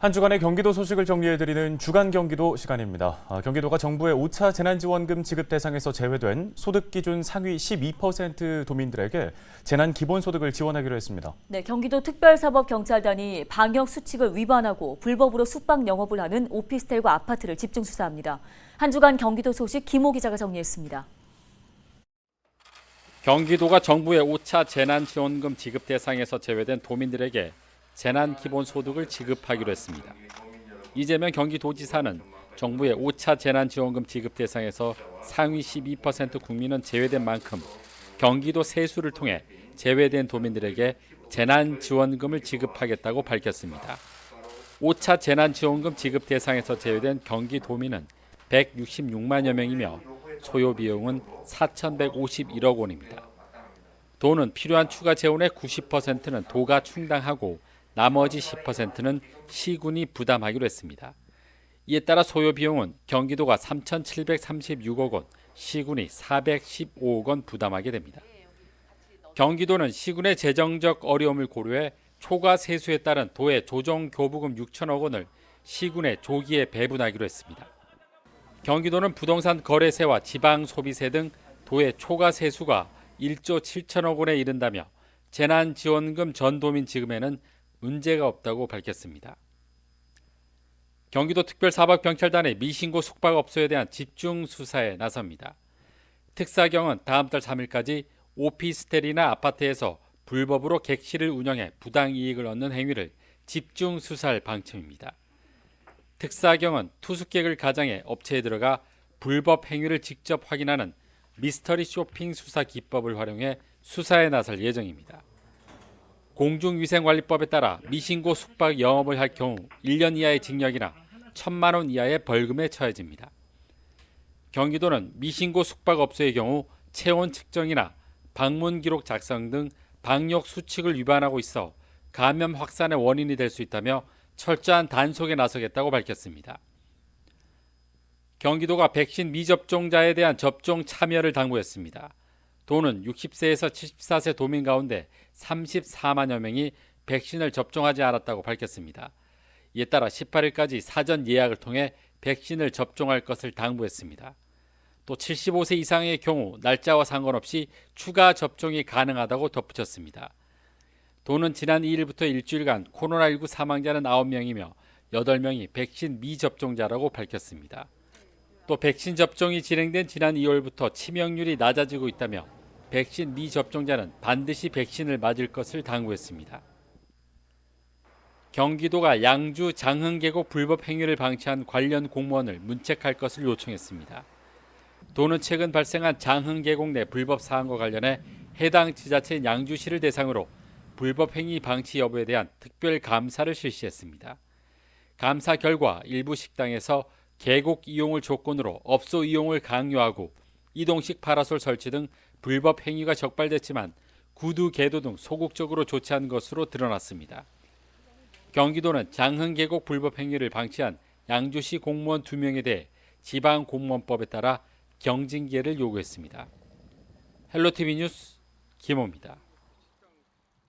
한 주간의 경기도 소식을 정리해드리는 주간 경기도 시간입니다. 경기도가 정부의 5차 재난지원금 지급 대상에서 제외된 소득기준 상위 12% 도민들에게 재난기본소득을 지원하기로 했습니다. 네, 경기도 특별사법경찰단이 방역수칙을 위반하고 불법으로 숙박 영업을 하는 오피스텔과 아파트를 집중 수사합니다. 한 주간 경기도 소식 김호 기자가 정리했습니다. 경기도가 정부의 5차 재난지원금 지급 대상에서 제외된 도민들에게 재난기본소득을 지급하기로 했습니다. 이재명 경기도지사는 정부의 5차 재난지원금 지급 대상에서 상위 12% 국민은 제외된 만큼 경기도 세수를 통해 제외된 도민들에게 재난지원금을 지급하겠다고 밝혔습니다. 5차 재난지원금 지급 대상에서 제외된 경기도민은 166만여 명이며 소요 비용은 4,151억 원입니다. 도는 필요한 추가 재원의 90%는 도가 충당하고 나머지 10%는 시군이 부담하기로 했습니다. 이에 따라 소요 비용은 경기도가 3,736억 원, 시군이 415억 원 부담하게 됩니다. 경기도는 시군의 재정적 어려움을 고려해 초과 세수에 따른 도의 조정 교부금 6천억 원을 시군에 조기에 배분하기로 했습니다. 경기도는 부동산 거래세와 지방 소비세 등 도의 초과 세수가 1조 7천억 원에 이른다며 재난지원금 전 도민 지급에는 문제가 없다고 밝혔습니다. 경기도 특별사법경찰단의 미신고 숙박업소에 대한 집중 수사에 나섭니다. 특사경은 다음 달 3일까지 오피스텔이나 아파트에서 불법으로 객실을 운영해 부당이익을 얻는 행위를 집중 수사할 방침입니다. 특사경은 투숙객을 가장해 업체에 들어가 불법 행위를 직접 확인하는 미스터리 쇼핑 수사 기법을 활용해 수사에 나설 예정입니다. 공중위생관리법에 따라 미신고 숙박 영업을 할 경우 1년 이하의 징역이나 1,000만 원 이하의 벌금에 처해집니다. 경기도는 미신고 숙박업소의 경우 체온 측정이나 방문 기록 작성 등 방역 수칙을 위반하고 있어 감염 확산의 원인이 될 수 있다며 철저한 단속에 나서겠다고 밝혔습니다. 경기도가 백신 미접종자에 대한 접종 참여를 당부했습니다. 도는 60세에서 74세 도민 가운데 34만여 명이 백신을 접종하지 않았다고 밝혔습니다. 이에 따라 18일까지 사전 예약을 통해 백신을 접종할 것을 당부했습니다. 또 75세 이상의 경우 날짜와 상관없이 추가 접종이 가능하다고 덧붙였습니다. 도는 지난 2일부터 일주일간 코로나19 사망자는 9명이며 8명이 백신 미접종자라고 밝혔습니다. 또 백신 접종이 진행된 지난 2월부터 치명률이 낮아지고 있다며 백신 미접종자는 반드시 백신을 맞을 것을 당부했습니다. 경기도가 양주 장흥계곡 불법 행위를 방치한 관련 공무원을 문책할 것을 요청했습니다. 도는 최근 발생한 장흥계곡 내 불법 사항과 관련해 해당 지자체인 양주시를 대상으로 불법 행위 방치 여부에 대한 특별 감사를 실시했습니다. 감사 결과 일부 식당에서 계곡 이용을 조건으로 업소 이용을 강요하고 이동식 파라솔 설치 등 불법 행위가 적발됐지만 구두 개도 등 소극적으로 조치한 것으로 드러났습니다. 경기도는 장흥계곡 불법 행위를 방치한 양주시 공무원 2명에 대해 지방공무원법에 따라 경징계를 요구했습니다. 헬로티비 뉴스 김호입니다.